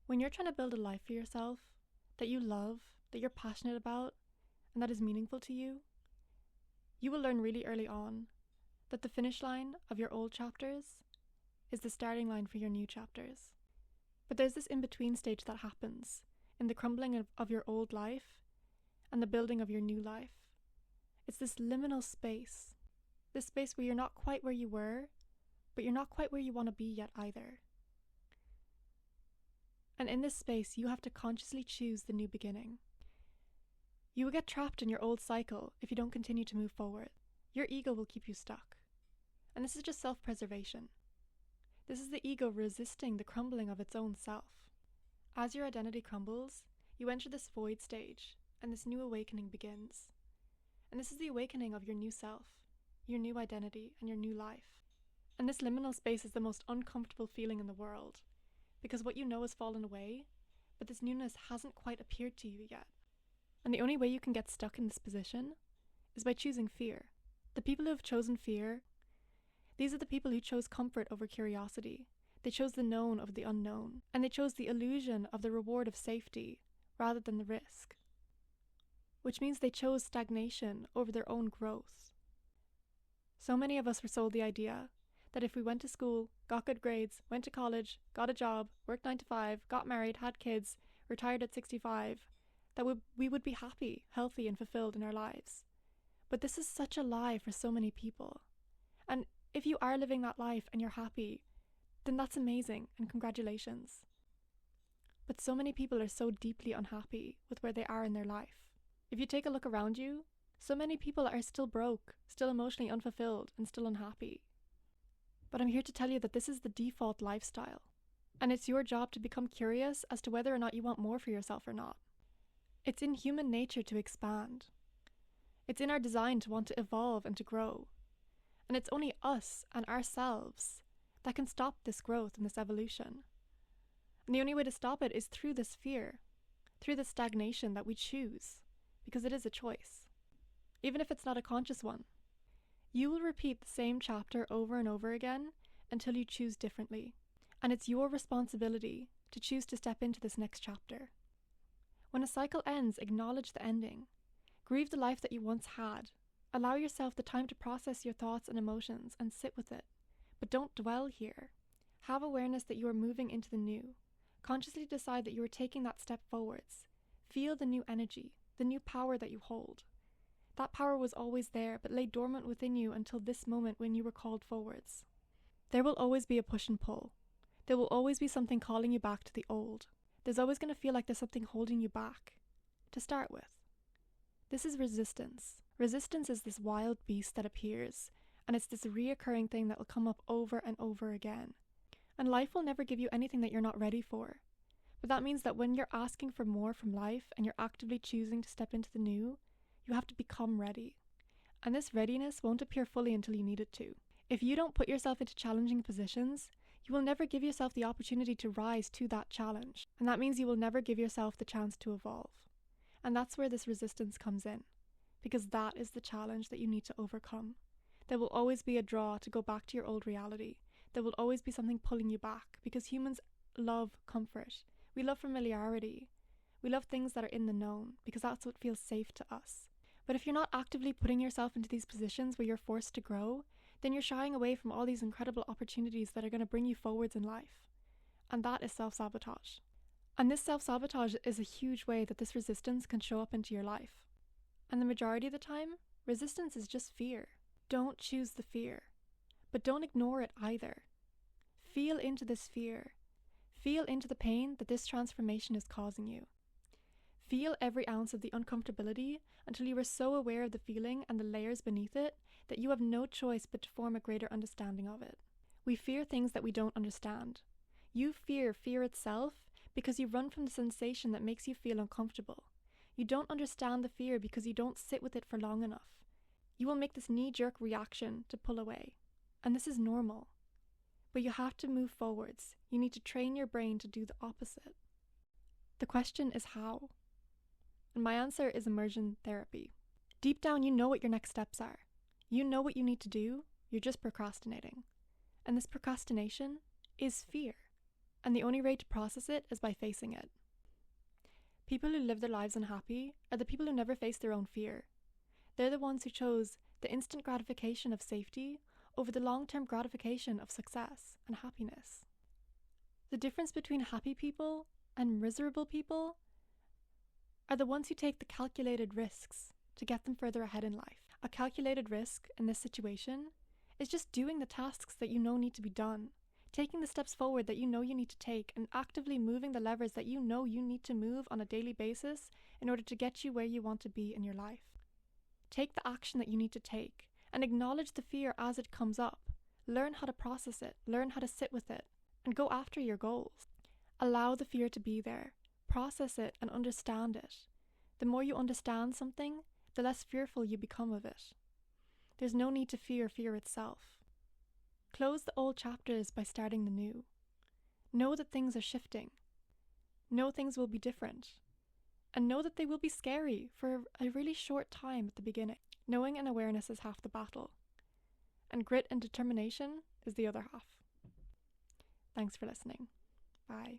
When you're trying to build a life for yourself that you love, that you're passionate about, and that is meaningful to you, you will learn really early on that the finish line of your old chapters is the starting line for your new chapters. But there's this in-between stage that happens in the crumbling of your old life and the building of your new life. It's this liminal space, this space where you're not quite where you were, but you're not quite where you want to be yet either. And in this space, you have to consciously choose the new beginning. You will get trapped in your old cycle if you don't continue to move forward. Your ego will keep you stuck. And this is just self-preservation. This is the ego resisting the crumbling of its own self. As your identity crumbles, you enter this void stage, and this new awakening begins. And this is the awakening of your new self, your new identity, and your new life. And this liminal space is the most uncomfortable feeling in the world, because what you know has fallen away, but this newness hasn't quite appeared to you yet. And the only way you can get stuck in this position is by choosing fear. The people who have chosen fear, these are the people who chose comfort over curiosity. They chose the known over the unknown, and they chose the illusion of the reward of safety rather than the risk. Which means they chose stagnation over their own growth. So many of us were sold the idea that if we went to school, got good grades, went to college, got a job, worked 9 to 5, got married, had kids, retired at 65, that we would be happy, healthy, and fulfilled in our lives. But this is such a lie for so many people. And if you are living that life and you're happy, then that's amazing and congratulations. But so many people are so deeply unhappy with where they are in their life. If you take a look around you, so many people are still broke, still emotionally unfulfilled, and still unhappy. But I'm here to tell you that this is the default lifestyle, and it's your job to become curious as to whether or not you want more for yourself or not. It's in human nature to expand. It's in our design to want to evolve and to grow. And it's only us and ourselves that can stop this growth and this evolution. And the only way to stop it is through this fear, through the stagnation that we choose, because it is a choice, even if it's not a conscious one. You will repeat the same chapter over and over again until you choose differently. And it's your responsibility to choose to step into this next chapter. When a cycle ends, acknowledge the ending. Grieve the life that you once had. Allow yourself the time to process your thoughts and emotions and sit with it. But don't dwell here. Have awareness that you are moving into the new. Consciously decide that you are taking that step forwards. Feel the new energy, the new power that you hold. That power was always there, but lay dormant within you until this moment when you were called forwards. There will always be a push and pull. There will always be something calling you back to the old. There's always going to feel like there's something holding you back. To start with, this is resistance. Resistance is this wild beast that appears, and it's this reoccurring thing that will come up over and over again. And life will never give you anything that you're not ready for. But that means that when you're asking for more from life and you're actively choosing to step into the new, you have to become ready. And this readiness won't appear fully until you need it to. If you don't put yourself into challenging positions, you will never give yourself the opportunity to rise to that challenge. And that means you will never give yourself the chance to evolve. And that's where this resistance comes in, because that is the challenge that you need to overcome. There will always be a draw to go back to your old reality. There will always be something pulling you back, because humans love comfort. We love familiarity. We love things that are in the known, because that's what feels safe to us. But if you're not actively putting yourself into these positions where you're forced to grow, then you're shying away from all these incredible opportunities that are going to bring you forwards in life. And that is self-sabotage. And this self-sabotage is a huge way that this resistance can show up into your life. And the majority of the time, resistance is just fear. Don't choose the fear, but don't ignore it either. Feel into this fear. Feel into the pain that this transformation is causing you. Feel every ounce of the uncomfortability until you are so aware of the feeling and the layers beneath it that you have no choice but to form a greater understanding of it. We fear things that we don't understand. You fear fear itself because you run from the sensation that makes you feel uncomfortable. You don't understand the fear because you don't sit with it for long enough. You will make this knee-jerk reaction to pull away. And this is normal. But you have to move forwards. You need to train your brain to do the opposite. The question is how? And my answer is immersion therapy. Deep down, you know what your next steps are. You know what you need to do, you're just procrastinating. And this procrastination is fear. And the only way to process it is by facing it. People who live their lives unhappy are the people who never face their own fear. They're the ones who chose the instant gratification of safety over the long-term gratification of success and happiness. The difference between happy people and miserable people are the ones who take the calculated risks to get them further ahead in life. A calculated risk in this situation is just doing the tasks that you know need to be done, taking the steps forward that you know you need to take, and actively moving the levers that you know you need to move on a daily basis in order to get you where you want to be in your life. Take the action that you need to take and acknowledge the fear as it comes up. Learn how to process it, learn how to sit with it, and go after your goals. Allow the fear to be there, process it and understand it. The more you understand something, the less fearful you become of it. There's no need to fear fear itself. Close the old chapters by starting the new. Know that things are shifting. Know things will be different. And know that they will be scary for a really short time at the beginning. Knowing and awareness is half the battle. And grit and determination is the other half. Thanks for listening. Bye.